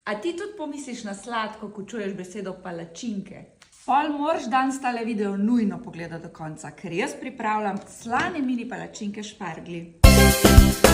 A ti tudi pomisliš na sladko, ko čuješ besedo palačinke? Pol moraš danes tale video nujno pogledati do konca, ker jaz pripravljam slane mini palačinke s šparglji.